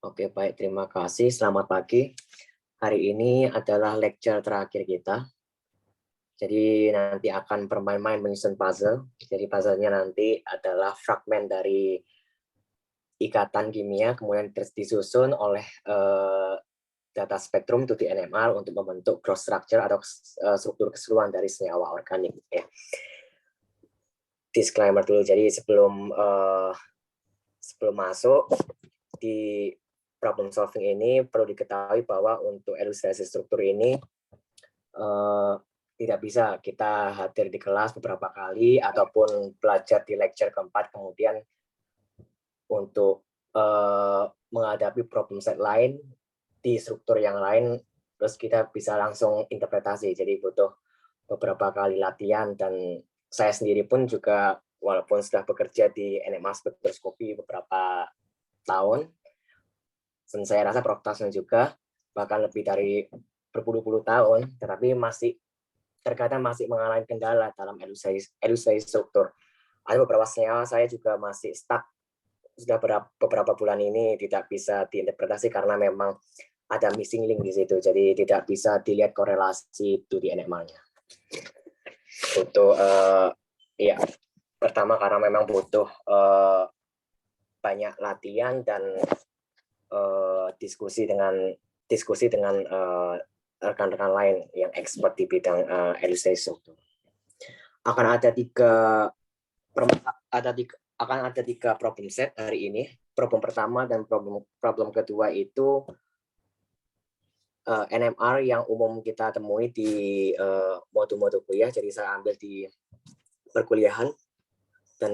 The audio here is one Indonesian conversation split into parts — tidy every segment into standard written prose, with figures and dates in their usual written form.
Oke, baik. Terima kasih. Selamat pagi. Hari ini adalah lecture terakhir kita. Jadi nanti akan bermain-main menyusun puzzle. Jadi puzzle-nya nanti adalah fragmen dari ikatan kimia, kemudian disusun oleh data spektrum 2D NMR untuk membentuk cross structure atau struktur keseluruhan dari senyawa organik. Ya. Disclaimer dulu. Jadi sebelum masuk di problem solving ini perlu diketahui bahwa untuk elustrasi struktur ini tidak bisa kita hadir di kelas beberapa kali ataupun belajar di lecture keempat kemudian untuk menghadapi problem set lain di struktur yang lain terus kita bisa langsung interpretasi. Jadi butuh beberapa kali latihan dan saya sendiri pun juga walaupun sudah bekerja di NMR spektroskopi beberapa tahun, dan saya rasa Prof. Tasno juga bahkan lebih dari berpuluh-puluh tahun, tetapi terkadang masih mengalami kendala dalam elustrasi struktur. Ada beberapa senyawa saya juga masih stuck sudah beberapa bulan ini tidak bisa diinterpretasi karena memang ada missing link di situ, jadi tidak bisa dilihat korelasi itu di NMR-nya. Butuh ya pertama karena memang butuh banyak latihan dan diskusi dengan rekan-rekan lain yang expert di bidang elustrasi struktur. Akan ada tiga problem set hari ini. Problem pertama dan problem kedua itu NMR yang umum kita temui di modul-modul kuliah. Jadi saya ambil di perkuliahan dan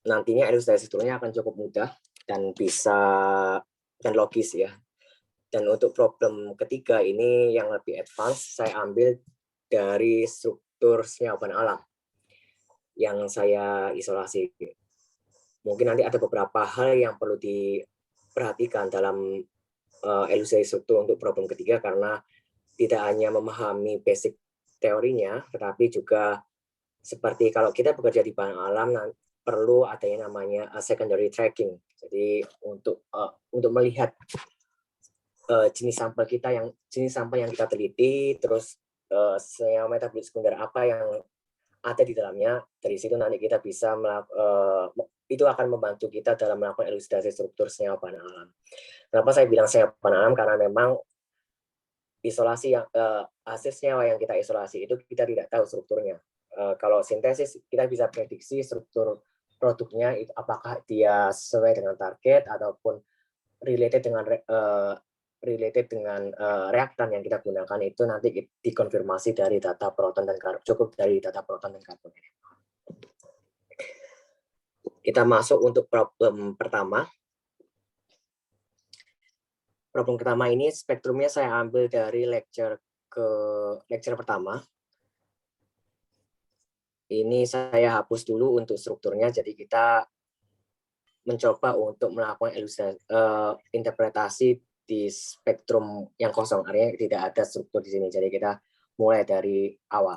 nantinya elustrasi strukturnya akan cukup mudah dan logis ya. Dan untuk problem ketiga ini yang lebih advance, saya ambil dari struktur senyawa bahan alam yang saya isolasi. Mungkin nanti ada beberapa hal yang perlu diperhatikan dalam elustrasi struktur untuk problem ketiga karena tidak hanya memahami basic teorinya, tetapi juga seperti kalau kita bekerja di bahan alam, perlu adanya namanya secondary tracking. Jadi untuk melihat jenis sampel yang kita teliti, terus senyawa metabolit sekunder apa yang ada di dalamnya. Dari situ nanti kita bisa itu akan membantu kita dalam melakukan elustrasi struktur senyawa bahan alam. Kenapa saya bilang senyawa bahan alam? Karena memang isolasi hasil senyawa yang kita isolasi itu kita tidak tahu strukturnya. Kalau sintesis kita bisa prediksi struktur produknya itu apakah dia sesuai dengan target ataupun related dengan reaktan yang kita gunakan itu nanti dikonfirmasi dari data proton dan karbon, cukup dari data proton dan karbon. Kita masuk untuk problem pertama. Problem pertama ini spektrumnya saya ambil dari lecture pertama. Ini saya hapus dulu untuk strukturnya, jadi kita mencoba untuk melakukan interpretasi di spektrum yang kosong, artinya tidak ada struktur di sini. Jadi kita mulai dari awal.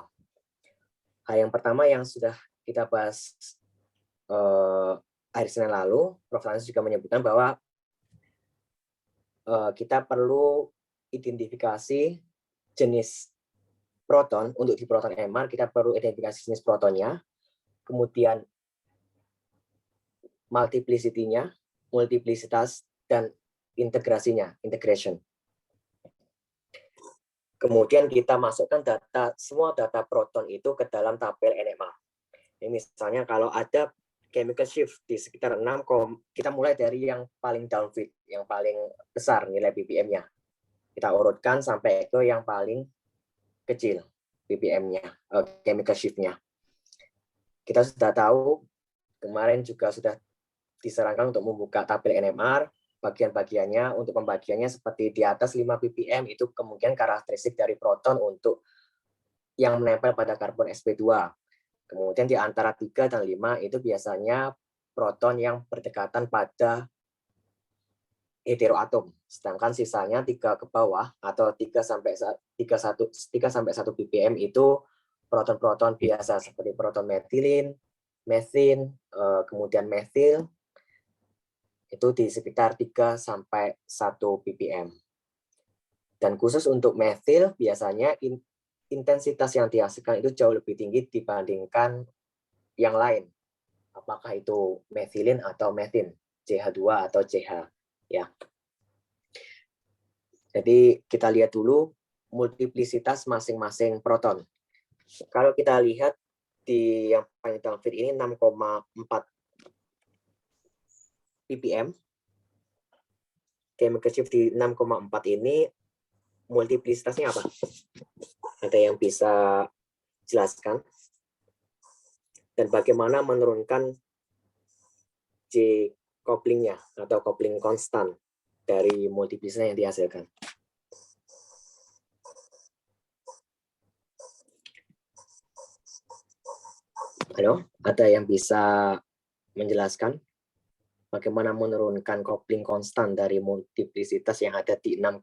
Yang pertama yang sudah kita bahas hari Senin lalu, Prof. Francis juga menyebutkan bahwa kita perlu identifikasi jenis proton. Untuk di proton NMR kita perlu identifikasi jenis protonnya, kemudian multiplisitas, dan integrasinya, integration. Kemudian kita masukkan semua data proton itu ke dalam tabel NMR. Ini misalnya kalau ada chemical shift di sekitar 6, kita mulai dari yang paling downfit, yang paling besar nilai ppm-nya. Kita urutkan sampai ke yang paling kecil ppm-nya, chemical shift-nya. Kita sudah tahu, kemarin juga sudah disarankan untuk membuka tabel NMR, bagian-bagiannya untuk pembagiannya seperti di atas 5 ppm itu kemungkinan karakteristik dari proton untuk yang menempel pada karbon sp2. Kemudian di antara 3 dan 5 itu biasanya proton yang berdekatan pada heteroatom. Sedangkan sisanya 3 ke bawah atau 3 sampai 1 ppm itu proton-proton biasa seperti proton metilin, methin, kemudian metil, itu di sekitar 3 sampai 1 ppm. Dan khusus untuk metil biasanya intensitas yang dihasilkan itu jauh lebih tinggi dibandingkan yang lain. Apakah itu metilin atau metin, CH2 atau CH, ya. Jadi kita lihat dulu multiplisitas masing-masing proton. Kalau kita lihat di yang paling dalam fit ini 6,4 ppm. Chemical shift di 6,4 ini multiplisitasnya apa? Ada yang bisa jelaskan? Dan bagaimana menurunkan J couplingnya atau coupling konstan dari multiplisitas yang dihasilkan? Halo, ada yang bisa menjelaskan bagaimana menurunkan coupling konstan dari multiplisitas yang ada di 6,4?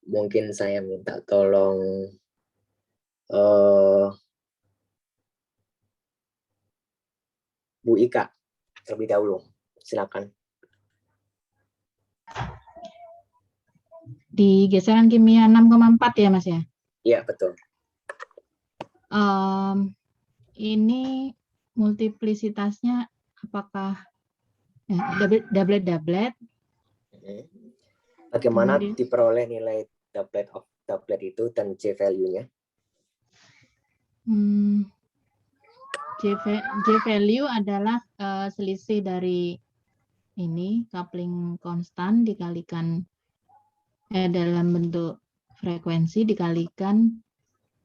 Mungkin saya minta tolong Bu Ika terlebih dahulu. Silakan. Di geseran kimia 6,4 ya Mas ya? Iya, betul. Ini multiplisitasnya apakah doublet? Bagaimana Kemudian, diperoleh nilai doublet of doublet itu dan J value-nya? J value adalah selisih dari ini coupling konstan dikalikan dalam bentuk frekuensi dikalikan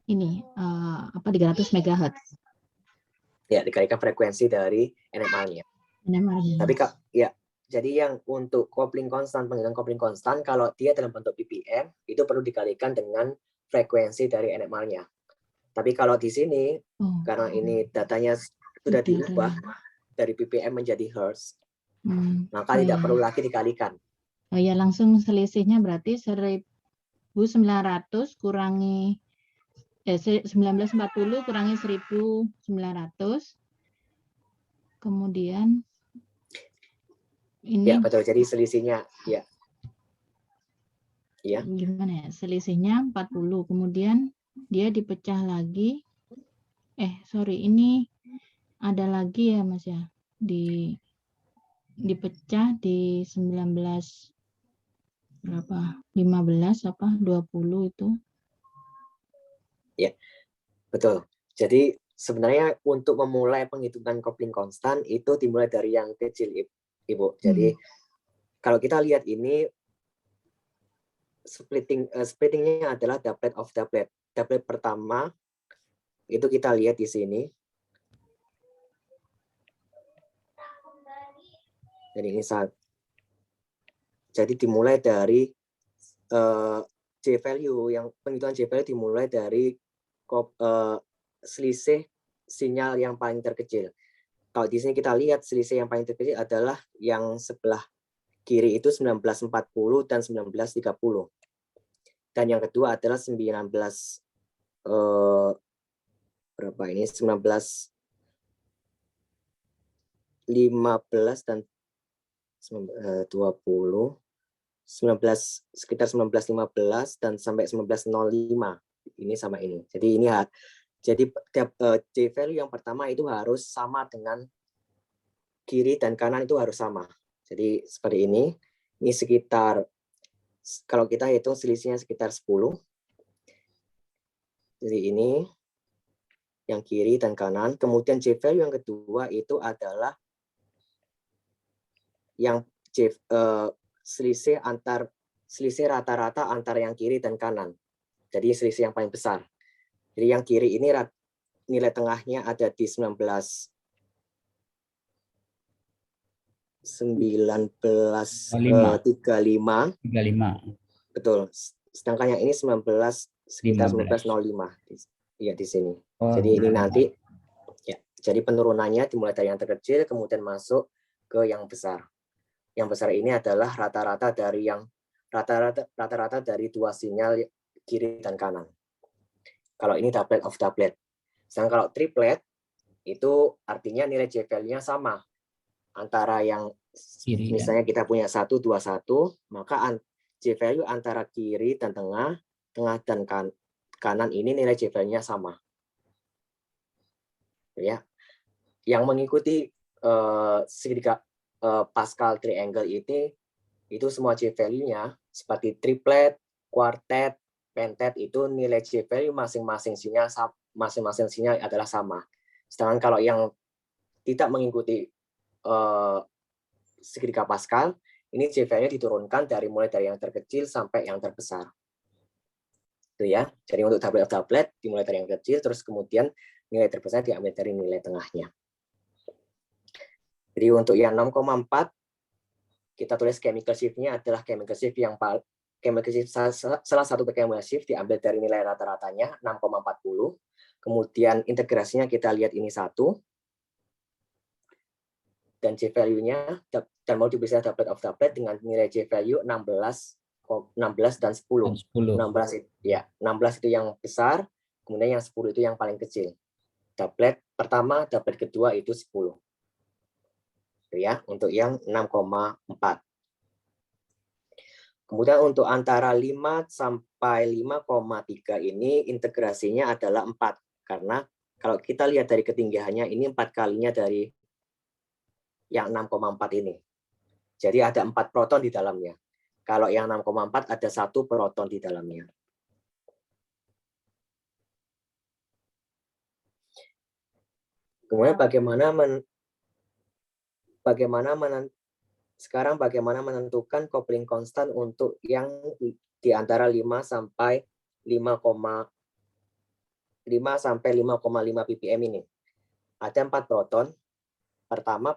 ini 300 MHz. Ya, dikalikan frekuensi dari NMR-nya. Tapi ya, jadi yang untuk coupling konstan, penghitungan coupling konstan, kalau dia dalam bentuk ppm, itu perlu dikalikan dengan frekuensi dari NMR-nya. Tapi kalau di sini, karena ini datanya sudah diubah dari ppm menjadi hertz, maka tidak perlu lagi dikalikan. Oh ya, langsung selisihnya berarti 1900 kurangi 1940 kurangi 1900, kemudian ini ya betul, jadi selisihnya ya gimana ya, selisihnya 40, kemudian dia dipecah lagi, ini ada lagi ya Mas ya, dipecah di 19 berapa, 15 apa 20 itu. Ya, betul. Jadi sebenarnya untuk memulai penghitungan coupling konstan itu dimulai dari yang kecil, Ibu. Jadi kalau kita lihat ini splittingnya adalah doublet of doublet. Doublet pertama itu kita lihat di sini. Jadi ini jadi dimulai dari J value, yang penghitungan J value dimulai dari selisih sinyal yang paling terkecil. Kalau di sini kita lihat selisih yang paling terkecil adalah yang sebelah kiri itu 1940 dan 1930. Dan yang kedua adalah 19 15 dan 20, 19 sekitar 1915 dan sampai 1905 ini sama ini. Jadi ini jadi J value yang pertama itu harus sama dengan kiri dan kanan, itu harus sama. Jadi seperti ini. Ini sekitar, kalau kita hitung selisihnya sekitar 10. Jadi ini yang kiri dan kanan. Kemudian J value yang kedua itu adalah yang selisih rata-rata antara yang kiri dan kanan. Jadi selisih yang paling besar. Jadi yang kiri ini nilai tengahnya ada di 1935. Betul. Sedangkan yang ini sekitar 1905. Iya, di sini. Jadi ini nanti ya. Jadi penurunannya dimulai dari yang terkecil kemudian masuk ke yang besar. Yang besar ini adalah rata-rata dari dua sinyal kiri dan kanan. Kalau ini doublet of doublet. Sedangkan kalau triplet itu artinya nilai J value-nya sama antara yang Kiri, misalnya kita punya 1, 2, 1, maka J value antara kiri dan tengah dan kanan ini nilai J value-nya sama. Ya. Yang mengikuti segitiga Pascal triangle itu semua J value-nya seperti triplet, quartet, pentet itu nilai J value masing-masing sinyal adalah sama. Sedangkan kalau yang tidak mengikuti segitiga Pascal, ini J value diturunkan mulai dari yang terkecil sampai yang terbesar. Itu ya. Jadi untuk doublet dimulai dari yang kecil, terus kemudian nilai terbesar diambil dari nilai tengahnya. Jadi untuk yang 6,4 kita tulis chemical shift-nya adalah chemical shift salah satu chemical shift diambil dari nilai rata-ratanya 6,40. Kemudian integrasinya kita lihat ini 1. Dan J value-nya dan multiplicity doublet of doublet dengan nilai J value 16 dan 10. 16 itu yang besar, kemudian yang 10 itu yang paling kecil. Doublet pertama, doublet kedua itu 10. Ya, untuk yang 6,4. Kemudian untuk antara 5 sampai 5,3 ini integrasinya adalah 4. Karena kalau kita lihat dari ketinggiannya ini 4 kalinya dari yang 6,4 ini. Jadi ada 4 proton di dalamnya. Kalau yang 6,4 ada 1 proton di dalamnya. Kemudian bagaimana menentukan coupling konstan untuk yang di antara 5 sampai 5,5 ppm ini. Ada 4 proton. Pertama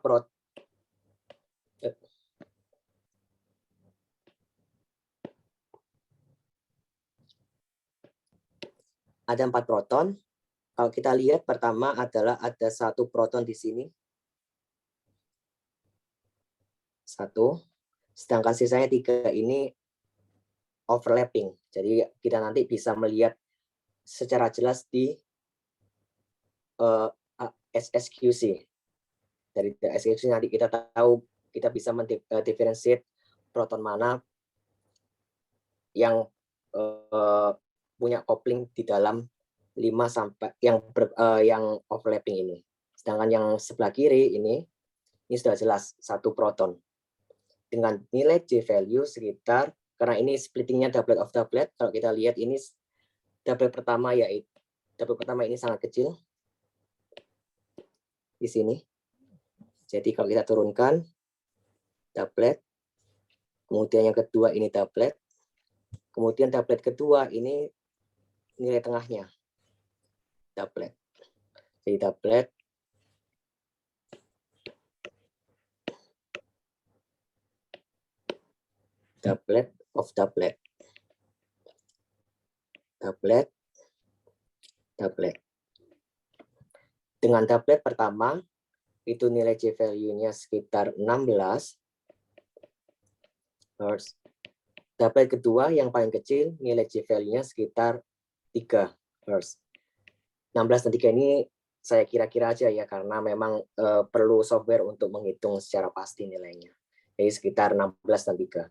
ada 4 proton. Kalau kita lihat pertama adalah ada 1 proton di sini. 1. Sedangkan sisanya 3 ini overlapping. Jadi kita nanti bisa melihat secara jelas di SSQC. Dari SSQC nanti kita tahu, kita bisa mendiferensiate proton mana yang punya coupling di dalam 5 sampai yang overlapping ini. Sedangkan yang sebelah kiri ini sudah jelas 1 proton. Dengan nilai J value sekitar, karena ini splittingnya doublet of doublet, kalau kita lihat ini doublet pertama ini sangat kecil di sini. Jadi kalau kita turunkan doublet, kemudian yang kedua ini doublet, kemudian doublet kedua ini nilai tengahnya doublet. Jadi doublet of doublet. Doublet. Dengan doublet pertama, itu nilai J value-nya sekitar 16 Hz. Doublet kedua yang paling kecil, nilai J value-nya sekitar 3 Hz. 16 dan 3 ini saya kira-kira aja ya, karena memang perlu software untuk menghitung secara pasti nilainya. Jadi sekitar 16 dan 3.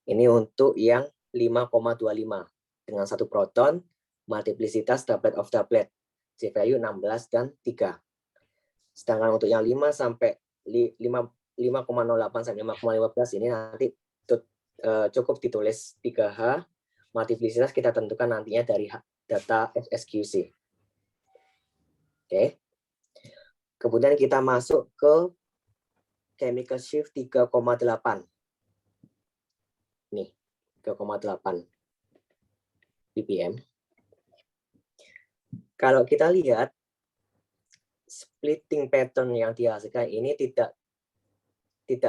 Ini untuk yang 5,25 dengan 1 proton, multiplicitas doublet of doublet, J value 16 dan 3. Sedangkan untuk yang 5,08 sampai 5,15 ini nanti cukup ditulis 3H, multiplicitas kita tentukan nantinya dari data SSQC. Oke. Kemudian kita masuk ke chemical shift 3,8. Nih, 3,8 ppm. Kalau kita lihat splitting pattern yang dihasilkan ini tidak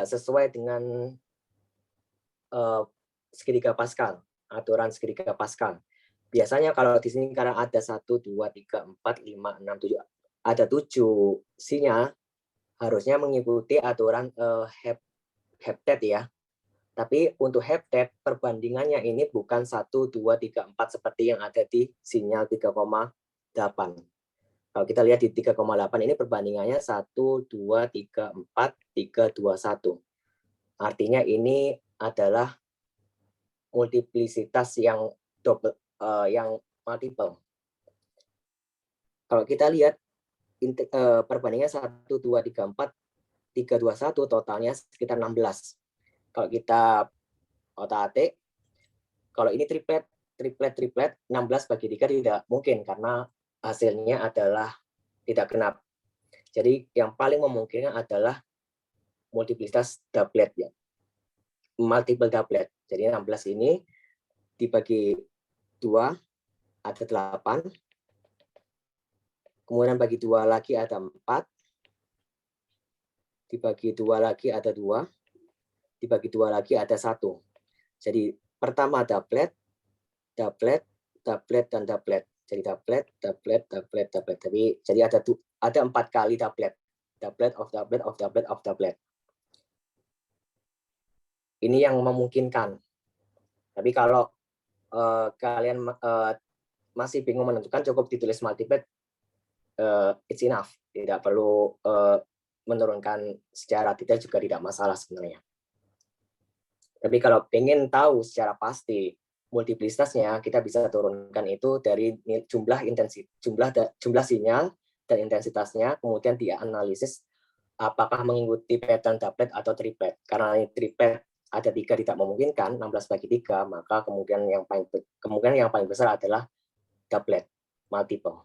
sesuai dengan segitiga Pascal, aturan segitiga Pascal. Biasanya kalau di sini karena ada 1, 2, 3, 4, 5, 6, 7, ada 7 sinyal, harusnya mengikuti aturan heptad ya. Tapi untuk heptet perbandingannya ini bukan 1, 2, 3, 4 seperti yang ada di sinyal 3,8. Kalau kita lihat di 3,8 ini perbandingannya 1, 2, 3, 4, 3, 2, 1. Artinya ini adalah multiplisitas yang yang multiple. Kalau kita lihat perbandingan 1, 2, 3, 4, 3, 2, 1 totalnya sekitar 16. Kalau kita otak-atik, kalau ini triplet 16 bagi 3 tidak mungkin karena hasilnya adalah tidak genap. Jadi yang paling memungkinkan adalah multiplisitas doublet ya. Multiple doublet. Jadi 16 ini dibagi 2 ada 8. Kemudian bagi 2 lagi ada 4. Dibagi 2 lagi ada 2. Dibagi 2 lagi ada 1. Jadi pertama doublet, doublet, doublet, dan doublet. Jadi doublet, doublet, doublet, doublet. Jadi ada 4 kali doublet. Doublet of doublet of doublet of doublet. Ini yang memungkinkan. Tapi kalau kalian masih bingung menentukan, cukup ditulis multiplet, it's enough. Tidak perlu menurunkan secara detail juga tidak masalah sebenarnya. Tapi kalau ingin tahu secara pasti multiplisitasnya, kita bisa turunkan itu dari jumlah sinyal dan intensitasnya, kemudian dianalisis apakah mengikuti pattern doublet atau triplet. Karena ini triplet ada 3 tidak memungkinkan, 16 bagi 3, maka kemungkinan yang paling besar adalah doublet, multiple.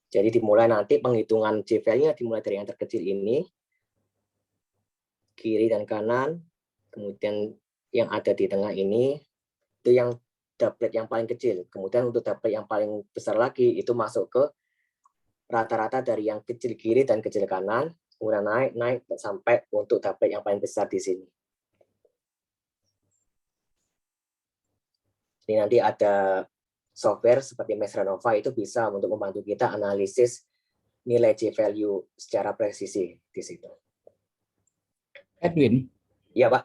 Jadi dimulai nanti penghitungan J-value-nya dimulai dari yang terkecil ini, kiri dan kanan, kemudian yang ada di tengah ini, itu yang doublet yang paling kecil. Kemudian untuk doublet yang paling besar lagi, itu masuk ke rata-rata dari yang kecil kiri dan kecil kanan, kemudian naik sampai untuk doublet yang paling besar di sini. Ini nanti ada software seperti Mesh Renova itu bisa untuk membantu kita analisis nilai J-value secara presisi di situ. Edwin, Iya, Pak.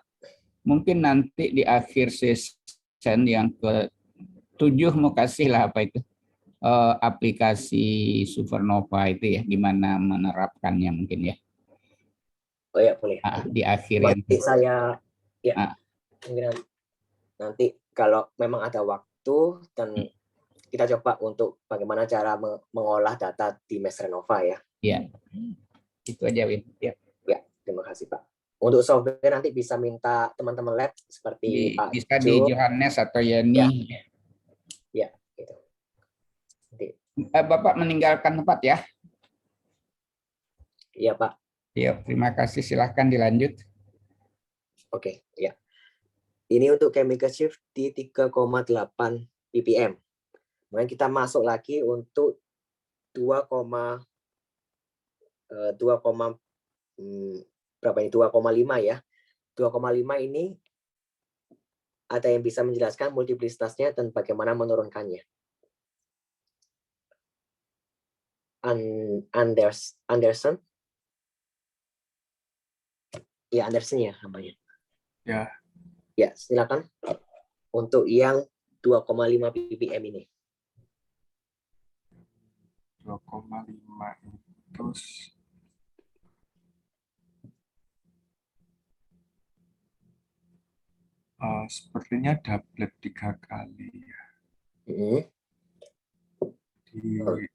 mungkin nanti di akhir session yang ke-7 mau kasih lah apa itu aplikasi Supernova itu ya, gimana menerapkannya mungkin ya. Oh ya, boleh. Di akhir nanti yang saya ya mungkin nanti kalau memang ada waktu dan kita coba untuk bagaimana cara mengolah data di Mesh Renova ya. Iya. Itu aja, Win. Ya. Ya, terima kasih, Pak. Untuk software nanti bisa minta teman-teman lab seperti Pak Bisa Jo. di Johannes atau Yani. Ya, gitu. Nanti. Bapak meninggalkan tempat ya. Iya, Pak. Ya, terima kasih. Silahkan dilanjut. Oke, ya. Ini untuk chemical shift di 3,8 ppm. Kemudian kita masuk lagi untuk 2,5 ya. 2,5 ini ada yang bisa menjelaskan multiplisitasnya dan bagaimana menurunkannya. Anderson? Ya, Anderson ya namanya. Ya. Ya, silakan. Untuk yang 2,5 ppm ini. 2,5 itu sepertinya doublet 3 kali ya.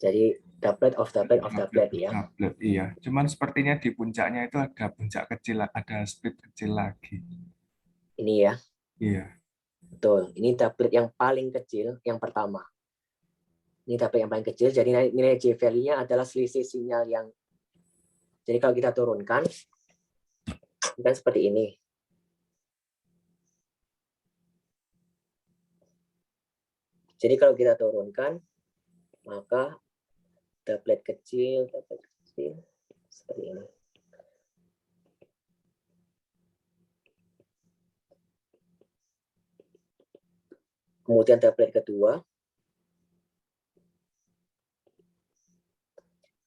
Jadi doublet of doublet of doublet ya. Doublet, iya. Cuman sepertinya di puncaknya itu ada puncak kecil, ada split kecil lagi. Ini ya. Iya. Betul. Ini doublet yang paling kecil yang pertama. Ini doublet yang paling kecil. Jadi nilai J value-nya adalah selisih sinyal yang. Jadi kalau kita turunkan, kan seperti ini. Jadi kalau kita turunkan, maka doublet kecil seperti ini. Kemudian doublet kedua,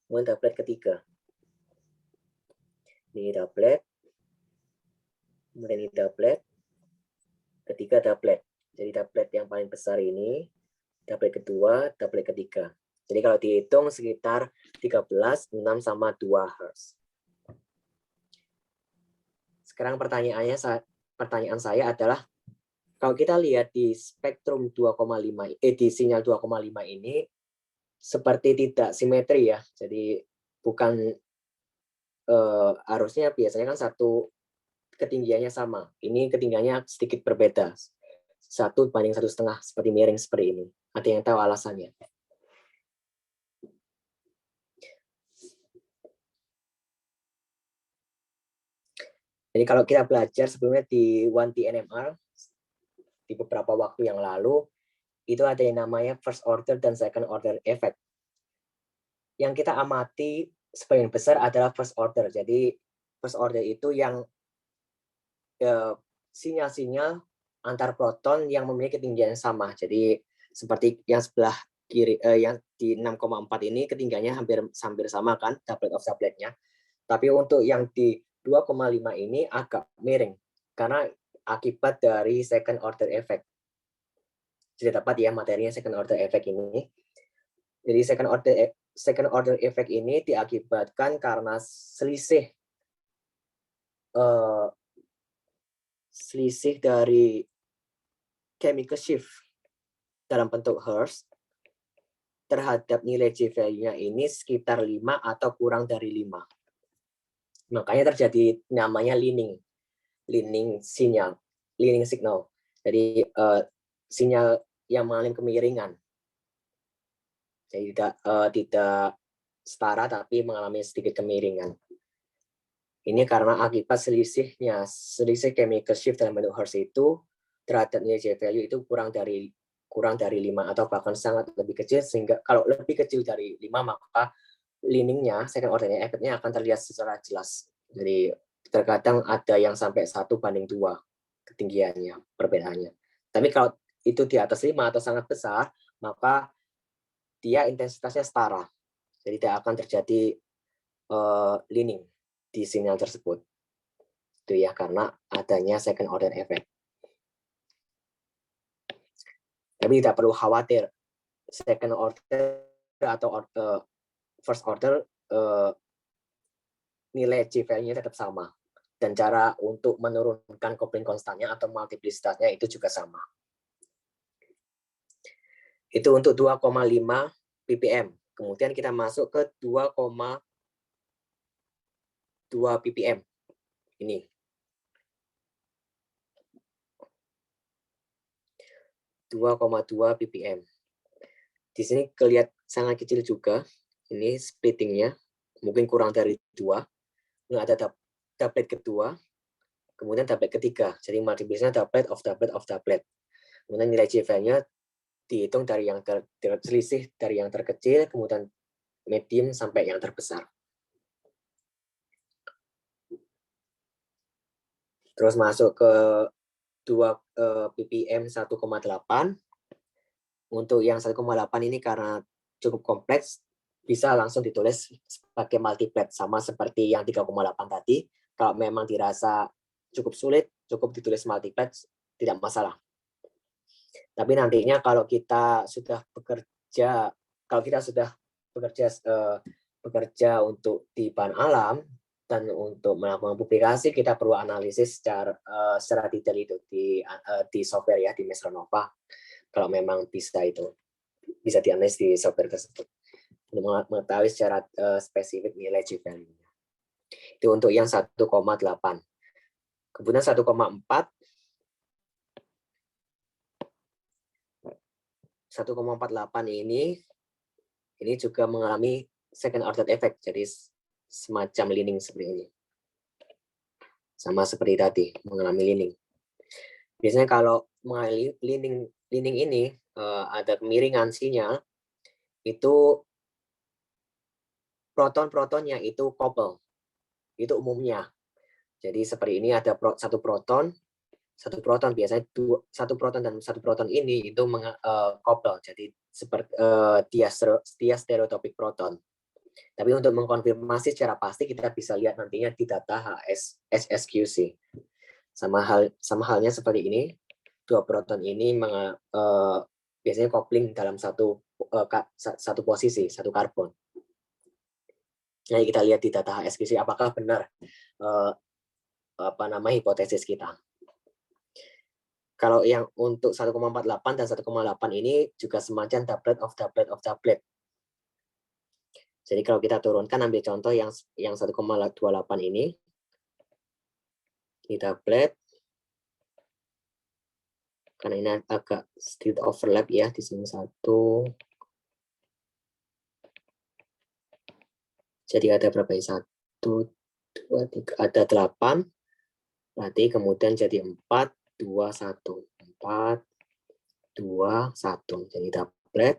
kemudian doublet ketiga. Ini doublet. Kemudian ini doublet. Ketiga doublet. Jadi doublet yang paling besar ini, doublet kedua, doublet ketiga. Jadi kalau dihitung sekitar 13, 6 sama 2 Hz. Sekarang pertanyaan saya adalah, kalau kita lihat di spektrum 2,5, di sinyal 2,5 ini seperti tidak simetri ya. Jadi bukan harusnya biasanya kan satu ketinggiannya sama. Ini ketinggiannya sedikit berbeda. 1 banding 1,5 seperti miring seperti ini. Ada yang tahu alasannya? Jadi kalau kita belajar sebelumnya di 1T NMR, di beberapa waktu yang lalu, itu ada yang namanya first order dan second order effect. Yang kita amati sebagian besar adalah first order. Jadi first order itu yang sinyal-sinyal antar proton yang memiliki ketinggian yang sama. Jadi seperti yang sebelah kiri, yang di 6,4 ini ketinggiannya hampir sama kan, doublet of doubletnya. Tapi untuk yang di 2,5 ini agak miring karena akibat dari second order effect. Jadi dapat ya materinya second order effect ini. Jadi second order effect ini diakibatkan karena selisih dari chemical shift dalam bentuk Hertz terhadap nilai J value-nya ini sekitar 5 atau kurang dari 5. Makanya terjadi namanya leaning signal. Jadi sinyal yang mengalami kemiringan. Jadi tidak setara tapi mengalami sedikit kemiringan. Ini karena akibat selisih chemical shift dalam bentuk Hertz itu terhadap nilai J value itu kurang dari 5 atau bahkan sangat lebih kecil, sehingga kalau lebih kecil dari 5 maka leaningnya, second order effect-nya akan terlihat secara jelas. Jadi terkadang ada yang sampai 1 banding 2 ketinggiannya, perbedaannya. Tapi kalau itu di atas 5 atau sangat besar, maka dia intensitasnya setara. Jadi tidak akan terjadi leaning di sinyal tersebut. Itu ya, karena adanya second order effect. Tapi tidak perlu khawatir, second order atau first order nilai J value-nya tetap sama. Dan cara untuk menurunkan coupling konstannya atau multiplisitasnya itu juga sama. Itu untuk 2,5 ppm. Kemudian kita masuk ke 2,2 ppm. Ini. 2,2 ppm. Di sini kelihatan sangat kecil juga. Ini splittingnya. Mungkin kurang dari 2. Ini ada doublet kedua. Kemudian doublet ketiga. Jadi multiplisnya doublet of doublet. Kemudian nilai J value-nya dihitung dari yang terselisih dari yang terkecil, kemudian medium sampai yang terbesar. Terus masuk ke 2 ppm 1,8. Untuk yang 1,8 ini karena cukup kompleks, bisa langsung ditulis sebagai multiplet, sama seperti yang 3,8 tadi. Kalau memang dirasa cukup sulit, cukup ditulis multiplet, tidak masalah. Tapi nantinya kalau kita sudah bekerja untuk di bahan alam dan untuk melakukan publikasi, kita perlu analisis secara detail itu di software ya, di Mesronova. Kalau memang bisa dianalisis di software tersebut untuk mengetahui secara spesifik nilai J value-nya. Itu untuk yang 1,8. Kemudian 1,4. 1,48 ini juga mengalami second order effect, jadi semacam leaning seperti ini. Sama seperti tadi, mengalami leaning. Biasanya kalau mengalami leaning ini ada kemiringan sinyal, itu proton-protonnya itu couple. Itu umumnya. Jadi seperti ini ada satu proton biasanya satu proton dan satu proton ini itu couple, jadi seperti dia stereotopik proton. Tapi untuk mengkonfirmasi secara pasti kita bisa lihat nantinya di data SSQC. Sama halnya seperti ini, dua proton ini biasanya kopling dalam satu posisi, satu karbon. Nah, kita lihat di data SSQC apakah benar hipotesis kita. Kalau yang untuk 1,48 dan 1,8 ini juga semacam doublet of doublet. Jadi kalau kita turunkan, ambil contoh yang 1,28 ini doublet, karena ini agak sedikit overlap ya, di sini 1. Jadi ada berapa ini? 1, 2, 3, ada 8. Berarti kemudian jadi 4, 2, 1. 4, 2, 1. Jadi doublet.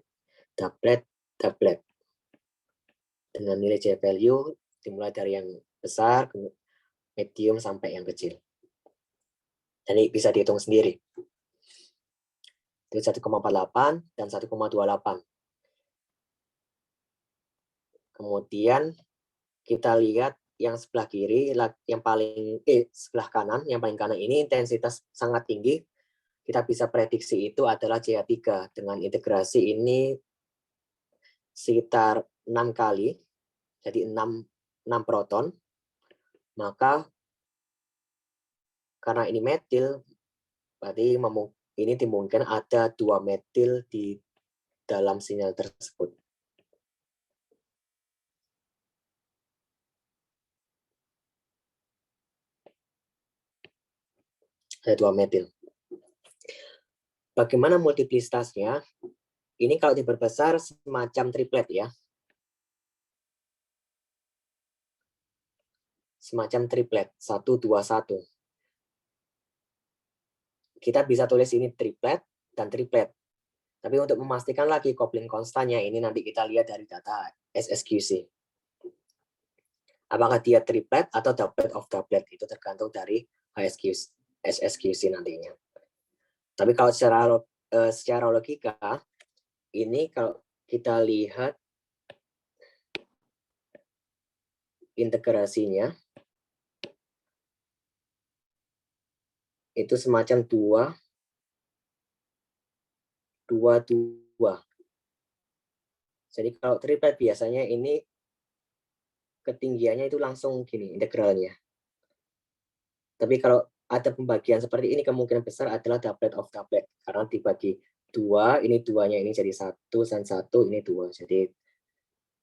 Dengan nilai J value dimulai dari yang besar, medium sampai yang kecil. Jadi bisa dihitung sendiri. Itu 1,48 dan 1,28. Kemudian kita lihat yang sebelah kiri, yang sebelah kanan, yang paling kanan ini intensitas sangat tinggi. Kita bisa prediksi itu adalah CH3 dengan integrasi ini sekitar 6 kali, jadi 6 proton. Maka karena ini metil, berarti ini dimungkinkan ada 2 metil di dalam sinyal tersebut. Ada 2 metil. Bagaimana multiplisitasnya? Ini kalau diperbesar semacam triplet ya. Semacam triplet, 1, 2, 1. Kita bisa tulis ini triplet dan triplet. Tapi untuk memastikan lagi kopling konstannya, ini nanti kita lihat dari data SSQC. Apakah dia triplet atau doublet of doublet, itu tergantung dari SSQC nantinya. Tapi kalau secara logika, ini kalau kita lihat integrasinya, itu semacam 2, 2, 2. Jadi kalau triplet biasanya ini ketinggiannya itu langsung gini integralnya. Tapi kalau ada pembagian seperti ini, kemungkinan besar adalah doublet of doublet. Karena dibagi 2, ini 2-nya ini jadi 1, dan 1, ini 2. Jadi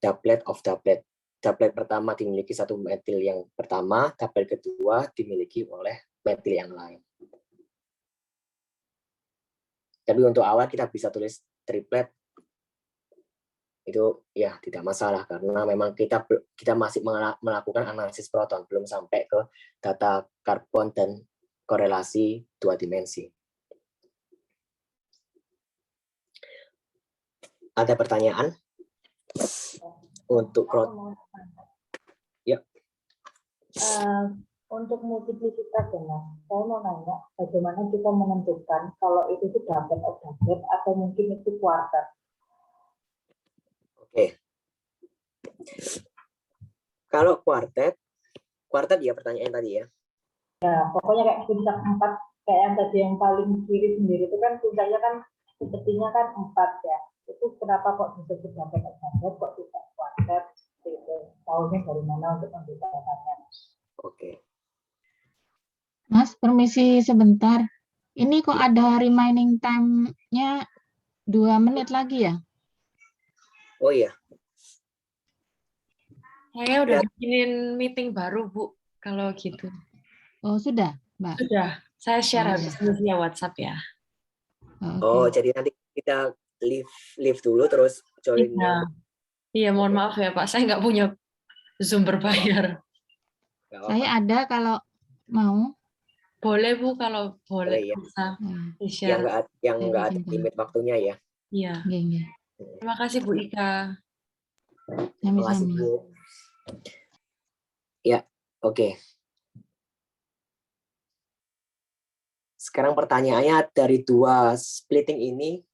doublet of doublet. Doublet pertama dimiliki satu metil yang pertama, doublet kedua dimiliki oleh metil yang lain. Tapi untuk awal kita bisa tulis triplet, itu ya tidak masalah karena memang kita masih melakukan analisis proton, belum sampai ke data karbon dan korelasi 2 dimensi. Ada pertanyaan untuk proton? Ya. Untuk multiplisitas ya Mas, saya mau nanya bagaimana kita menentukan kalau itu doublet of doublet atau mungkin itu quartet. Oke. Kalau quartet ya pertanyaan tadi ya. Ya, pokoknya kayak puncak 4, kayak yang tadi yang paling kiri sendiri itu kan puncaknya kan sepertinya kan 4 ya. Itu kenapa kok disebut doublet of doublet, kok tidak quartet? Itu tahunya dari mana untuk membedakannya? Oke. Mas, permisi sebentar. Ini kok ada remaining time-nya 2 menit lagi ya? Oh iya. Saya udah bikinin meeting baru, Bu, kalau gitu. Oh, sudah, Mbak? Sudah, saya share Oh, habis ini via WhatsApp ya. Oh, Jadi nanti kita leave dulu terus join. Iya, mohon maaf ya Pak, saya nggak punya Zoom berbayar. Saya ada kalau mau. Boleh Bu, kalau boleh ya. bisa Yang nggak ada limit waktunya ya. Iya. Iya. Terima kasih Bu Ika. Terima kasih Bu. Ya, oke. Sekarang pertanyaannya dari 2 splitting ini,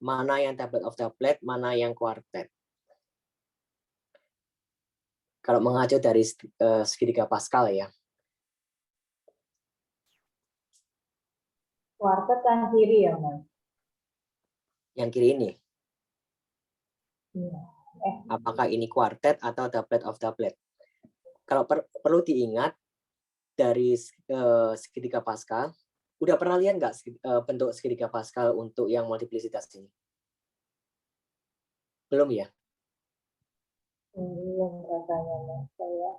mana yang doublet of doublet, mana yang quartet? Kalau mengacu dari segitiga Pascal ya. Kuartet yang kiri ya, Mas? Yang kiri ini. Iya. Apakah ini kuartet atau doublet of doublet? Kalau perlu diingat dari segitiga Pascal, udah pernah lihat nggak bentuk segitiga Pascal untuk yang multiplisitas ini? Belum ya? Belum rasanya, Mas. Saya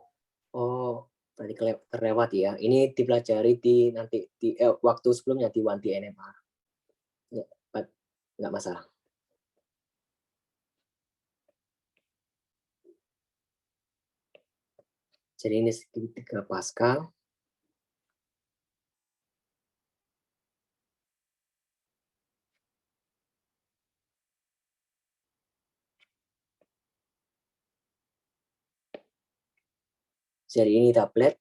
Oh, berarti terlewat ya. Ini dipelajari di nanti di waktu sebelumnya di 1D NMR. Ya, nggak masalah. Jadi ini segitiga Pascal. Jadi ini doublet,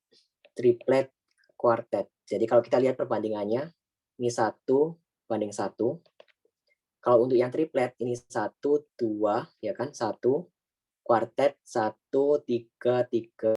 triplet, kuartet. Jadi kalau kita lihat perbandingannya, ini 1:1. Kalau untuk yang triplet ini 1, 2, ya kan? 1, kuartet 1, 3, 3.